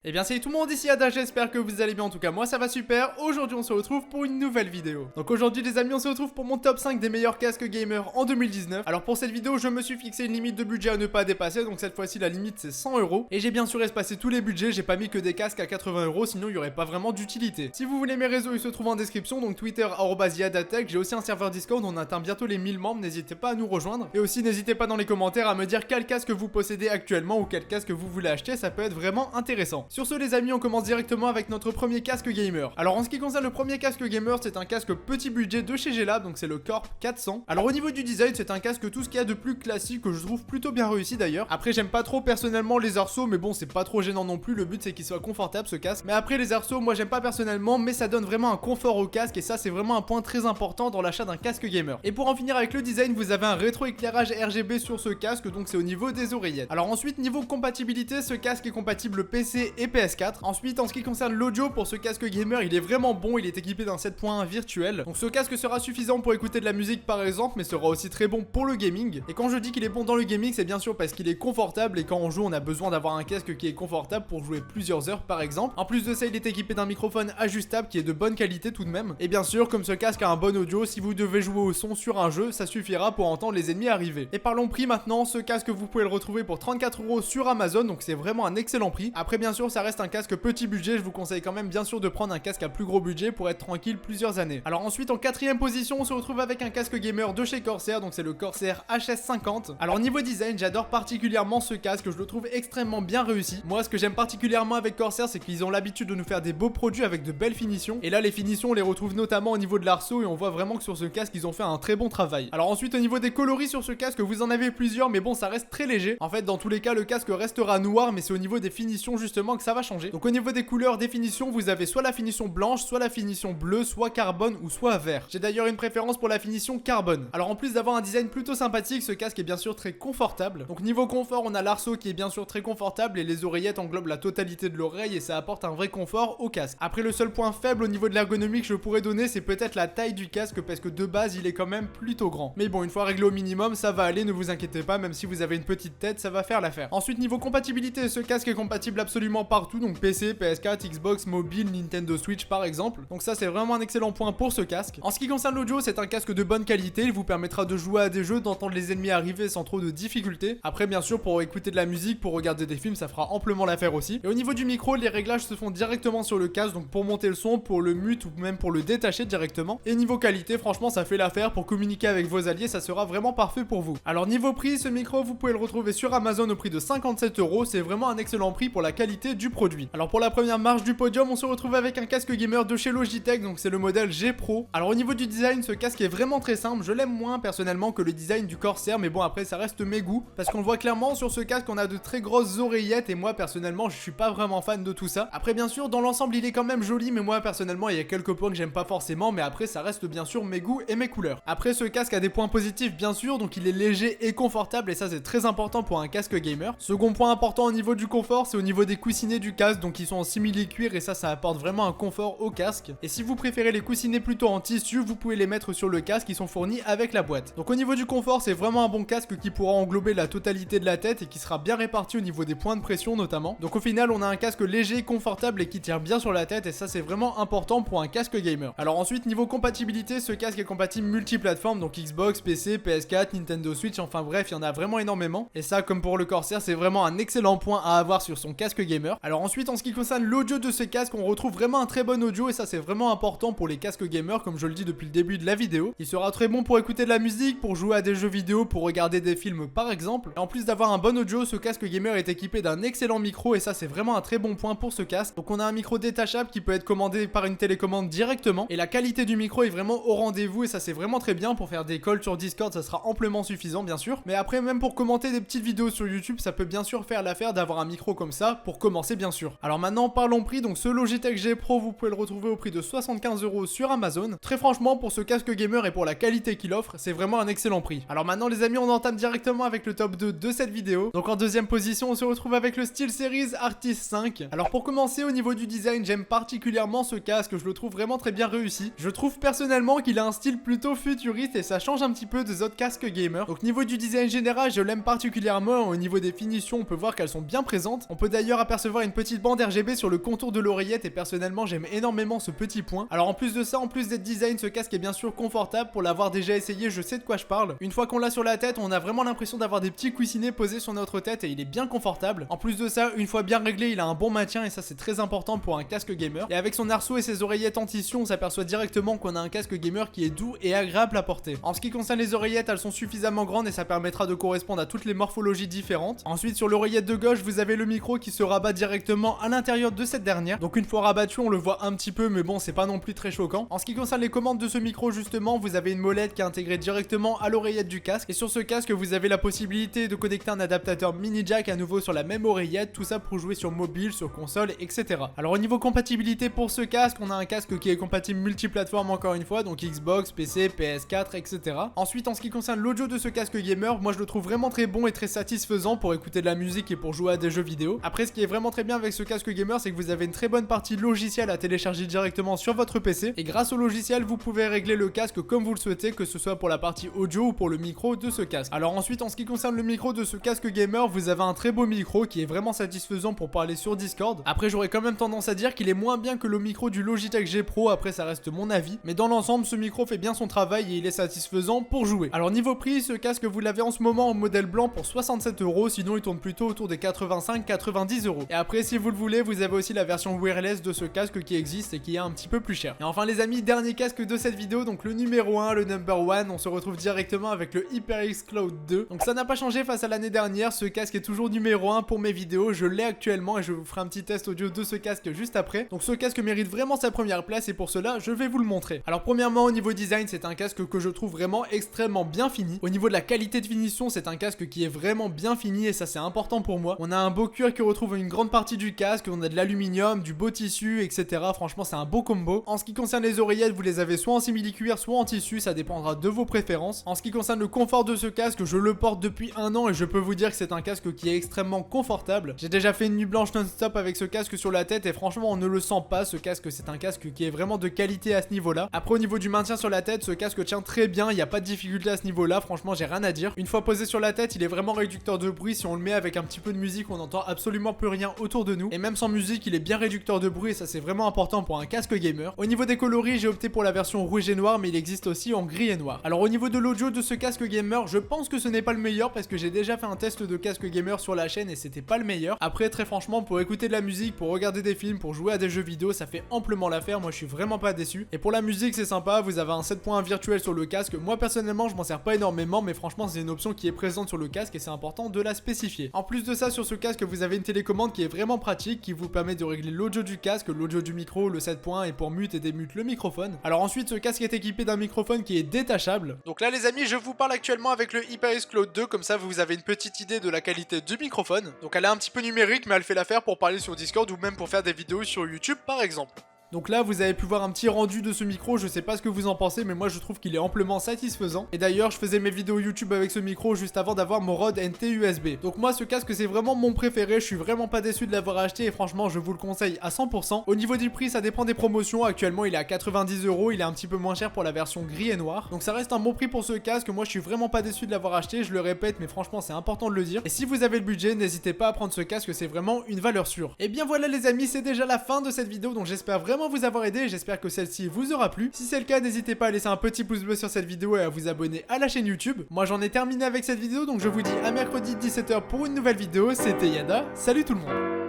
Eh bien salut tout le monde, ici Ada, j'espère que vous allez bien, en tout cas moi ça va super. Aujourd'hui on se retrouve pour une nouvelle vidéo. Donc aujourd'hui les amis, on se retrouve pour mon top 5 des meilleurs casques gamers en 2019. Alors pour cette vidéo je me suis fixé une limite de budget à ne pas dépasser, donc cette fois-ci la limite c'est 100 euros. Et j'ai bien sûr espacé tous les budgets, j'ai pas mis que des casques à 80 euros, sinon il y aurait pas vraiment d'utilité. Si vous voulez mes réseaux, ils se trouvent en description, donc Twitter @yadatech, j'ai aussi un serveur Discord, on atteint bientôt les 1000 membres, n'hésitez pas à nous rejoindre. Et aussi n'hésitez pas dans les commentaires à me dire quel casque vous possédez actuellement ou quel casque vous voulez acheter, ça peut être vraiment intéressant. Sur ce les amis, on commence directement avec notre premier casque gamer. Alors en ce qui concerne le premier casque gamer, c'est un casque petit budget de chez Gelab, donc c'est le Corp 400. Alors au niveau du design, c'est un casque tout ce qu'il y a de plus classique que je trouve plutôt bien réussi d'ailleurs. Après j'aime pas trop personnellement les arceaux, mais bon c'est pas trop gênant non plus, le but c'est qu'il soit confortable ce casque. Mais après les arceaux, moi j'aime pas personnellement, mais ça donne vraiment un confort au casque et ça c'est vraiment un point très important dans l'achat d'un casque gamer. Et pour en finir avec le design, vous avez un rétro-éclairage RGB sur ce casque, donc c'est au niveau des oreillettes. Alors ensuite niveau compatibilité, ce casque est compatible PC et PS4. Ensuite, en ce qui concerne l'audio, pour ce casque gamer, il est vraiment bon, il est équipé d'un 7.1 virtuel. Donc ce casque sera suffisant pour écouter de la musique par exemple, mais sera aussi très bon pour le gaming. Et quand je dis qu'il est bon dans le gaming, c'est bien sûr parce qu'il est confortable et quand on joue, on a besoin d'avoir un casque qui est confortable pour jouer plusieurs heures par exemple. En plus de ça, il est équipé d'un microphone ajustable qui est de bonne qualité tout de même. Et bien sûr, comme ce casque a un bon audio, si vous devez jouer au son sur un jeu, ça suffira pour entendre les ennemis arriver. Et parlons prix maintenant, ce casque vous pouvez le retrouver pour 34 euros sur Amazon, donc c'est vraiment un excellent prix. Après bien sûr, ça reste un casque petit budget, je vous conseille quand même bien sûr de prendre un casque à plus gros budget pour être tranquille plusieurs années. Alors ensuite en quatrième position, on se retrouve avec un casque gamer de chez Corsair, donc c'est le Corsair HS50. Alors niveau design, j'adore particulièrement ce casque, je le trouve extrêmement bien réussi. Moi ce que j'aime particulièrement avec Corsair, c'est qu'ils ont l'habitude de nous faire des beaux produits avec de belles finitions. Et là les finitions on les retrouve notamment au niveau de l'arceau et on voit vraiment que sur ce casque ils ont fait un très bon travail. Alors ensuite au niveau des coloris sur ce casque, vous en avez plusieurs, mais bon ça reste très léger. En fait dans tous les cas le casque restera noir, mais c'est au niveau des finitions justement que ça va changer. Donc au niveau des couleurs, des finitions, vous avez soit la finition blanche, soit la finition bleue, soit carbone ou soit vert. J'ai d'ailleurs une préférence pour la finition carbone. Alors en plus d'avoir un design plutôt sympathique, ce casque est bien sûr très confortable. Donc niveau confort, on a l'arceau qui est bien sûr très confortable et les oreillettes englobent la totalité de l'oreille et ça apporte un vrai confort au casque. Après le seul point faible au niveau de l'ergonomie que je pourrais donner, c'est peut-être la taille du casque parce que de base il est quand même plutôt grand. Mais bon, une fois réglé au minimum, ça va aller, ne vous inquiétez pas, même si vous avez une petite tête, ça va faire l'affaire. Ensuite niveau compatibilité, ce casque est compatible absolument partout, donc PC, PS4, Xbox, mobile, Nintendo Switch par exemple. Donc ça c'est vraiment un excellent point pour ce casque. En ce qui concerne l'audio, c'est un casque de bonne qualité, il vous permettra de jouer à des jeux, d'entendre les ennemis arriver sans trop de difficultés. Après bien sûr pour écouter de la musique, pour regarder des films, ça fera amplement l'affaire aussi. Et au niveau du micro, les réglages se font directement sur le casque, donc pour monter le son, pour le mute ou même pour le détacher directement. Et niveau qualité, franchement ça fait l'affaire, pour communiquer avec vos alliés, ça sera vraiment parfait pour vous. Alors niveau prix, ce micro vous pouvez le retrouver sur Amazon au prix de 57 euros, c'est vraiment un excellent prix pour la qualité du produit. Alors pour la première marche du podium, on se retrouve avec un casque gamer de chez Logitech, donc c'est le modèle G Pro. Alors au niveau du design, ce casque est vraiment très simple, je l'aime moins personnellement que le design du Corsair, mais bon après ça reste mes goûts, parce qu'on voit clairement sur ce casque on a de très grosses oreillettes et moi personnellement je suis pas vraiment fan de tout ça. Après bien sûr dans l'ensemble il est quand même joli, mais moi personnellement il y a quelques points que j'aime pas forcément, mais après ça reste bien sûr mes goûts et mes couleurs. Après ce casque a des points positifs bien sûr, donc il est léger et confortable et ça c'est très important pour un casque gamer. Second point important au niveau du confort, c'est au niveau des coussinets du casque, donc ils sont en simili-cuir et ça apporte vraiment un confort au casque. Et si vous préférez les coussinets plutôt en tissu, vous pouvez les mettre sur le casque, ils sont fournis avec la boîte. Donc au niveau du confort, c'est vraiment un bon casque qui pourra englober la totalité de la tête et qui sera bien réparti au niveau des points de pression notamment. Donc au final, on a un casque léger, confortable et qui tient bien sur la tête et ça c'est vraiment important pour un casque gamer. Alors ensuite, niveau compatibilité, ce casque est compatible multiplateforme, donc Xbox, PC, PS4, Nintendo Switch, enfin bref, il y en a vraiment énormément. Et ça, comme pour le Corsair, c'est vraiment un excellent point à avoir sur son casque gamer. Alors ensuite, en ce qui concerne l'audio de ce casque, on retrouve vraiment un très bon audio et ça c'est vraiment important pour les casques gamers comme je le dis depuis le début de la vidéo. Il sera très bon pour écouter de la musique, pour jouer à des jeux vidéo, pour regarder des films par exemple. Et en plus d'avoir un bon audio, ce casque gamer est équipé d'un excellent micro et ça c'est vraiment un très bon point pour ce casque. Donc on a un micro détachable qui peut être commandé par une télécommande directement et la qualité du micro est vraiment au rendez-vous et ça c'est vraiment très bien pour faire des calls sur Discord, ça sera amplement suffisant bien sûr. Mais après même pour commenter des petites vidéos sur YouTube, ça peut bien sûr faire l'affaire d'avoir un micro comme ça pour commencer bien sûr. Alors maintenant parlons prix, donc ce Logitech G Pro vous pouvez le retrouver au prix de 75 euros sur Amazon. Très franchement pour ce casque gamer et pour la qualité qu'il offre, c'est vraiment un excellent prix. Alors maintenant les amis, on entame directement avec le top 2 de cette vidéo. Donc en deuxième position on se retrouve avec le SteelSeries Arctis 5. Alors pour commencer au niveau du design, j'aime particulièrement ce casque, je le trouve vraiment très bien réussi. Je trouve personnellement qu'il a un style plutôt futuriste et ça change un petit peu des autres casques gamers. Donc niveau du design général, je l'aime particulièrement, au niveau des finitions on peut voir qu'elles sont bien présentes. On peut d'ailleurs apercevoir apercevoir une petite bande RGB sur le contour de l'oreillette et personnellement j'aime énormément ce petit point. Alors en plus de ça, en plus d'être design, ce casque est bien sûr confortable. Pour l'avoir déjà essayé, je sais de quoi je parle. Une fois qu'on l'a sur la tête, on a vraiment l'impression d'avoir des petits coussinets posés sur notre tête et il est bien confortable. En plus de ça, une fois bien réglé, il a un bon maintien et ça c'est très important pour un casque gamer. Et avec son arceau et ses oreillettes en tissu, on s'aperçoit directement qu'on a un casque gamer qui est doux et agréable à porter. En ce qui concerne les oreillettes, elles sont suffisamment grandes et ça permettra de correspondre à toutes les morphologies différentes. Ensuite, sur l'oreillette de gauche, vous avez le micro qui se rabat directement à l'intérieur de cette dernière. Donc une fois rabattu, on le voit un petit peu, mais bon, c'est pas non plus très choquant. En ce qui concerne les commandes de ce micro, justement, vous avez une molette qui est intégrée directement à l'oreillette du casque. Et sur ce casque, vous avez la possibilité de connecter un adaptateur mini jack à nouveau sur la même oreillette, tout ça pour jouer sur mobile, sur console, etc. Alors au niveau compatibilité pour ce casque, on a un casque qui est compatible multiplateforme encore une fois, donc Xbox, PC, PS4, etc. Ensuite, en ce qui concerne l'audio de ce casque gamer, moi je le trouve vraiment très bon et très satisfaisant pour écouter de la musique et pour jouer à des jeux vidéo. Après, ce qui est vraiment très bien avec ce casque gamer, c'est que vous avez une très bonne partie logicielle à télécharger directement sur votre PC et grâce au logiciel, vous pouvez régler le casque comme vous le souhaitez, que ce soit pour la partie audio ou pour le micro de ce casque. Alors ensuite, en ce qui concerne le micro de ce casque gamer, vous avez un très beau micro qui est vraiment satisfaisant pour parler sur Discord. Après, j'aurais quand même tendance à dire qu'il est moins bien que le micro du Logitech G Pro, après ça reste mon avis, mais dans l'ensemble, ce micro fait bien son travail et il est satisfaisant pour jouer. Alors niveau prix, ce casque vous l'avez en ce moment en modèle blanc pour 67 €, sinon il tourne plutôt autour des 85-90 €. Et après, si vous le voulez, vous avez aussi la version wireless de ce casque qui existe et qui est un petit peu plus cher. Et enfin les amis, dernier casque de cette vidéo, donc le numéro 1, le number 1, on se retrouve directement avec le HyperX Cloud 2. Donc ça n'a pas changé face à l'année dernière, ce casque est toujours numéro 1 pour mes vidéos, je l'ai actuellement et je vous ferai un petit test audio de ce casque juste après. Donc ce casque mérite vraiment sa première place et pour cela, je vais vous le montrer. Alors premièrement, au niveau design, c'est un casque que je trouve vraiment extrêmement bien fini. Au niveau de la qualité de finition, c'est un casque qui est vraiment bien fini et ça c'est important pour moi. On a un beau cuir qui retrouve une grande partie du casque, on a de l'aluminium, du beau tissu, etc. Franchement, c'est un beau combo. En ce qui concerne les oreillettes, vous les avez soit en simili-cuir, soit en tissu, ça dépendra de vos préférences. En ce qui concerne le confort de ce casque, je le porte depuis un an et je peux vous dire que c'est un casque qui est extrêmement confortable. J'ai déjà fait une nuit blanche non-stop avec ce casque sur la tête et franchement, on ne le sent pas. Ce casque, c'est un casque qui est vraiment de qualité à ce niveau-là. Après, au niveau du maintien sur la tête, ce casque tient très bien, il n'y a pas de difficulté à ce niveau-là. Franchement, j'ai rien à dire. Une fois posé sur la tête, il est vraiment réducteur de bruit. Si on le met avec un petit peu de musique, on n'entend absolument plus rien autour de nous. Et même sans musique, il est bien réducteur de bruit et ça c'est vraiment important pour un casque gamer. Au niveau des coloris, j'ai opté pour la version rouge et noir, mais il existe aussi en gris et noir. Alors au niveau de l'audio de ce casque gamer, je pense que ce n'est pas le meilleur parce que j'ai déjà fait un test de casque gamer sur la chaîne et c'était pas le meilleur. Après, très franchement, pour écouter de la musique, pour regarder des films, pour jouer à des jeux vidéo, ça fait amplement l'affaire. Moi je suis vraiment pas déçu. Et pour la musique, c'est sympa, vous avez un 7.1 virtuel sur le casque. Moi personnellement, je m'en sers pas énormément, mais franchement, c'est une option qui est présente sur le casque et c'est important de la spécifier. En plus de ça, sur ce casque, vous avez une télécommande qui est vraiment pratique, qui vous permet de régler l'audio du casque, l'audio du micro, le 7 points et pour mute et démute le microphone. Alors ensuite, ce casque est équipé d'un microphone qui est détachable. Donc là les amis, je vous parle actuellement avec le HyperX Cloud 2, comme ça vous avez une petite idée de la qualité du microphone. Donc elle est un petit peu numérique, mais elle fait l'affaire pour parler sur Discord ou même pour faire des vidéos sur YouTube par exemple. Donc là, vous avez pu voir un petit rendu de ce micro, je sais pas ce que vous en pensez, mais moi je trouve qu'il est amplement satisfaisant. Et d'ailleurs, je faisais mes vidéos YouTube avec ce micro juste avant d'avoir mon Rode NT USB. Donc moi, ce casque, c'est vraiment mon préféré, je suis vraiment pas déçu de l'avoir acheté et franchement, je vous le conseille à 100%. Au niveau du prix, ça dépend des promotions, actuellement il est à 90 €, il est un petit peu moins cher pour la version gris et noir. Donc ça reste un bon prix pour ce casque, moi je suis vraiment pas déçu de l'avoir acheté, je le répète, mais franchement c'est important de le dire. Et si vous avez le budget, n'hésitez pas à prendre ce casque, c'est vraiment une valeur sûre. Et bien voilà les amis, c'est déjà la fin de cette vidéo, donc j'espère vraiment vous avoir aidé, j'espère que celle-ci vous aura plu. Si c'est le cas, n'hésitez pas à laisser un petit pouce bleu sur cette vidéo et à vous abonner à la chaîne YouTube. Moi j'en ai terminé avec cette vidéo, donc je vous dis à mercredi 17 h pour une nouvelle vidéo. C'était Yada, salut tout le monde.